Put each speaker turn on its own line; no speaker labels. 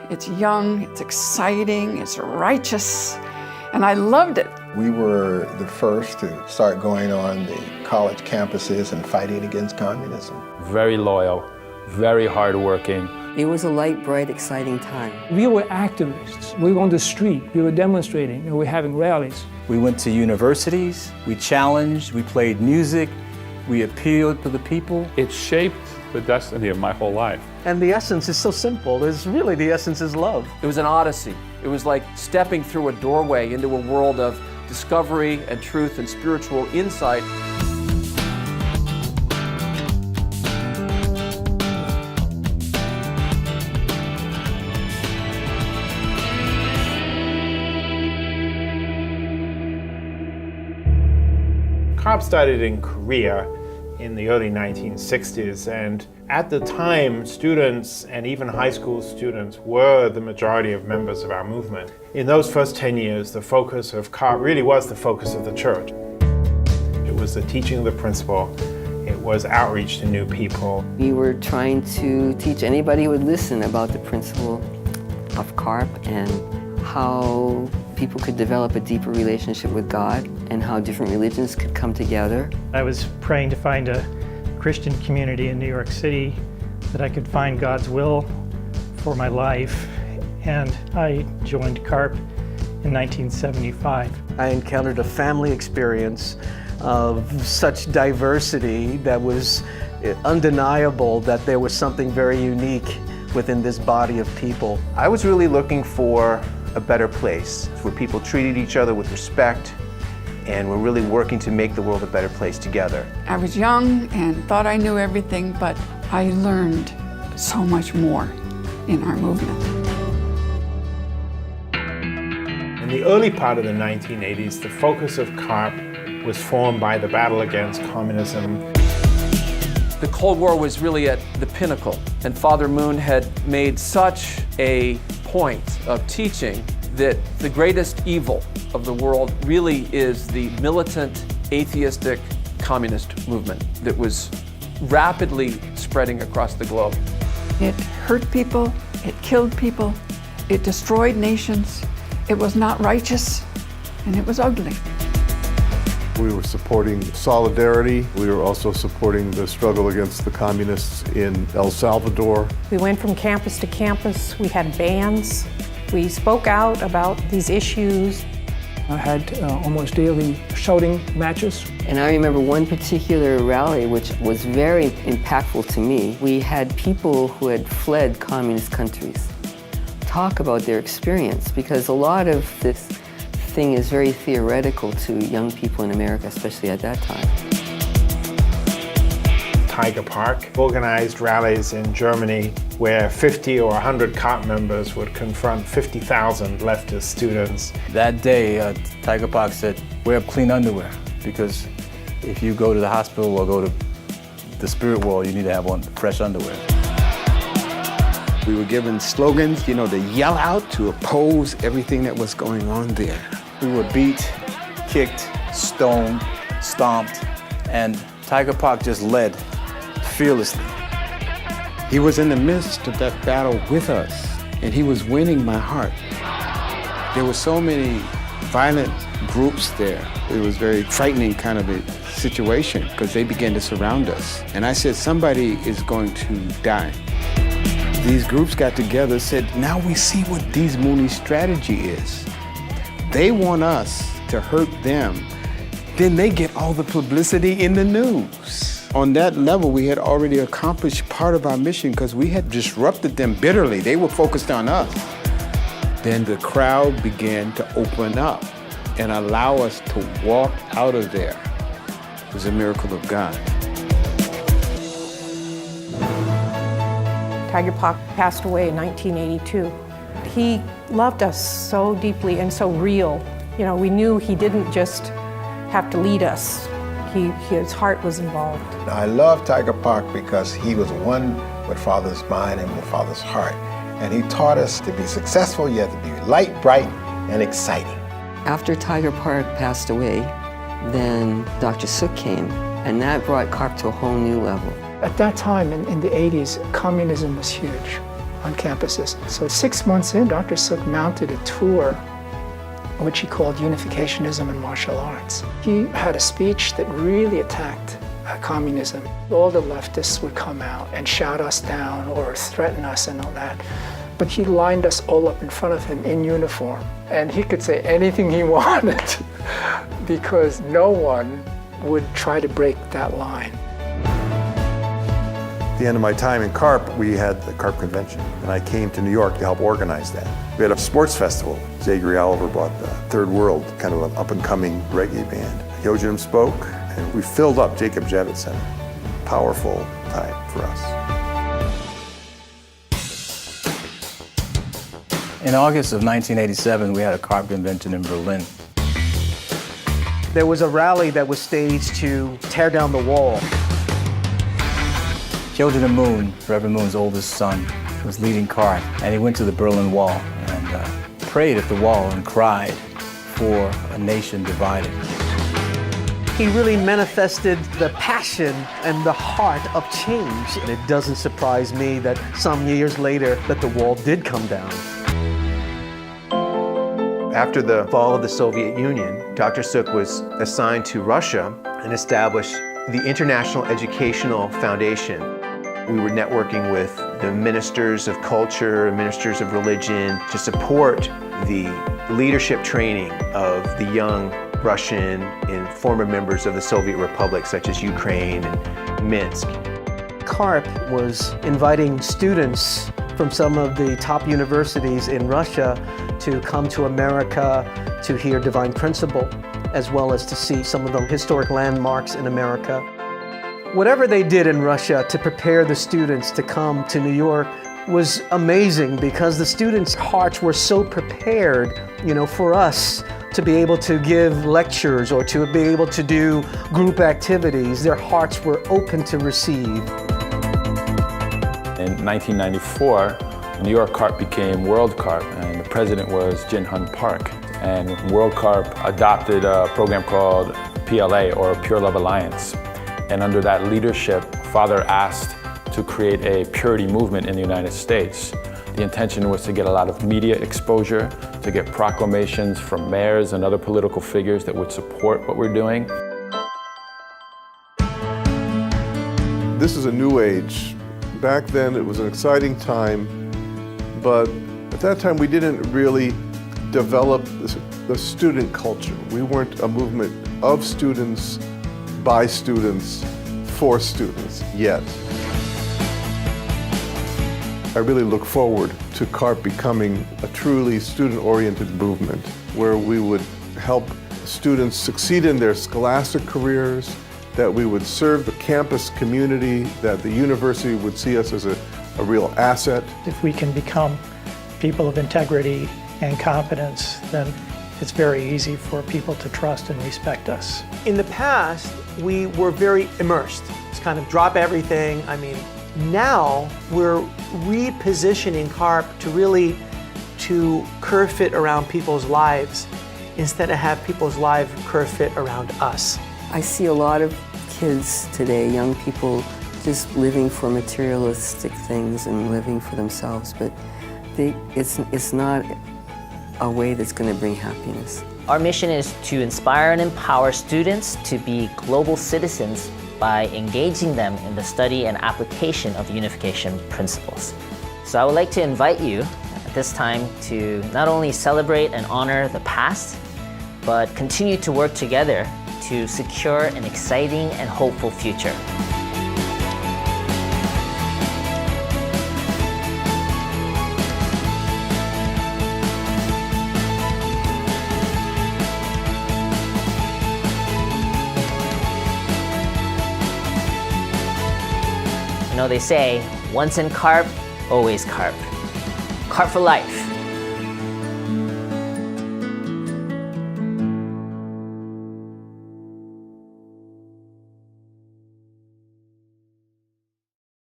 it's young, it's exciting, it's righteous, and I loved it.
We were the first to start going on the college campuses and fighting against communism.
Very loyal, very hardworking.
It was a light, bright, exciting time.
We were activists. We were on the street. We were demonstrating. We were having rallies.
We went to universities. We challenged. We played music. We appealed to the people.
It shaped the destiny of my whole life.
And the essence is so simple. The essence is love.
It was an odyssey. It was like stepping through a doorway into a world of discovery and truth and spiritual insight.
CARP started in Korea in the early 1960s, and at the time, students and even high school students were the majority of members of our movement. In those first 10 years, the focus of CARP really was the focus of the church. It was the teaching of the principle. It was outreach to new people.
We were trying to teach anybody who would listen about the principle of CARP and how people could develop a deeper relationship with God and how different religions could come together.
I was praying to find a Christian community in New York City that I could find God's will for my life, and I joined CARP in 1975.
I encountered a family experience of such diversity that was undeniable that there was something very unique within this body of people.
I was really looking for a better place where people treated each other with respect and were really working to make the world a better place together.
I was young and thought I knew everything, but I learned so much more in our movement.
In the early part of the 1980s, the focus of CARP was formed by the battle against communism.
The Cold War was really at the pinnacle, and Father Moon had made such a point of teaching that the greatest evil of the world really is the militant, atheistic, communist movement that was rapidly spreading across the globe.
It hurt people, it killed people, it destroyed nations, it was not righteous, and it was ugly.
We were supporting solidarity. We were also supporting the struggle against the communists in El Salvador.
We went from campus to campus. We had bands. We spoke out about these issues.
I had almost daily shouting matches.
And I remember one particular rally which was very impactful to me. We had people who had fled communist countries talk about their experience, because a lot of this thing is very theoretical to young people in America, especially at that time.
Tiger Park organized rallies in Germany where 50 or 100 CARP members would confront 50,000 leftist students.
That day, Tiger Park said, wear clean underwear, because if you go to the hospital or go to the spirit world, you need to have on fresh underwear.
We were given slogans, to yell out to oppose everything that was going on there.
We were beat, kicked, stoned, stomped, and Tiger Park just led fearlessly.
He was in the midst of that battle with us, and he was winning my heart. There were so many violent groups there. It was very frightening kind of a situation because they began to surround us. And I said, somebody is going to die. These groups got together, said, now we see what these Mooney's strategy is. They want us to hurt them. Then they get all the publicity in the news. On that level, we had already accomplished part of our mission because we had disrupted them bitterly. They were focused on us. Then the crowd began to open up and allow us to walk out of there. It was a miracle of God.
Tiger Park passed away in 1982. He loved us so deeply and so real. We knew he didn't just have to lead us. His heart was involved.
I love Tiger Park because he was one with Father's mind and with Father's heart. And he taught us to be successful, you have to be light, bright, and exciting.
After Tiger Park passed away, then Dr. Sook came, and that brought CARP to a whole new level.
At that time, in the 80s, communism was huge.
on campuses. So 6 months in, Dr. Suk mounted a tour which he called Unificationism and Martial Arts. He had a speech that really attacked communism. All the leftists would come out and shout us down or threaten us and all that. But he lined us all up in front of him in uniform. And he could say anything he wanted because no one would try to break that line.
At the end of my time in CARP, we had the CARP convention, and I came to New York to help organize that. We had a sports festival. Zachary Oliver brought the Third World, kind of an up-and-coming reggae band. Yojinim spoke, and we filled up Jacob Javits Center. Powerful time for us.
In August of 1987, we had a CARP convention in Berlin.
There was a rally that was staged to tear down the wall.
Yojinim Moon, Reverend Moon's oldest son, was leading CARP, and he went to the Berlin Wall and prayed at the wall and cried for a nation divided.
He really manifested the passion and the heart of change. And it doesn't surprise me that some years later that the wall did come down.
After the fall of the Soviet Union, Dr. Suk was assigned to Russia and established the International Educational Foundation. We were networking with the ministers of culture, ministers of religion to support the leadership training of the young Russian and former members of the Soviet Republic, such as Ukraine and Minsk.
CARP was inviting students from some of the top universities in Russia to come to America to hear Divine Principle, as well as to see some of the historic landmarks in America. Whatever they did in Russia to prepare the students to come to New York was amazing because the students' hearts were so prepared, for us to be able to give lectures or to be able to do group activities. Their hearts were open to receive.
In 1994, New York CARP became World CARP, and the president was Jin-Hun Park. And World CARP adopted a program called PLA, or Pure Love Alliance. And under that leadership, Father asked to create a purity movement in the United States. The intention was to get a lot of media exposure, to get proclamations from mayors and other political figures that would support what we're doing.
This is a new age. Back then, it was an exciting time, but at that time, we didn't really develop the student culture. We weren't a movement of students, by students, for students yet. I really look forward to CARP becoming a truly student-oriented movement where we would help students succeed in their scholastic careers, that we would serve the campus community, that the university would see us as a real asset.
If we can become people of integrity and competence, then it's very easy for people to trust and respect us.
In the past, we were very immersed. It's kind of drop everything. Now we're repositioning CARP to really curve fit around people's lives instead of have people's lives curve fit around us.
I see a lot of kids today, young people, just living for materialistic things and living for themselves, but it's not a way that's going to bring happiness.
Our mission is to inspire and empower students to be global citizens by engaging them in the study and application of unification principles. So I would like to invite you at this time to not only celebrate and honor the past, but continue to work together to secure an exciting and hopeful future. They say, once in CARP, always CARP. CARP for life.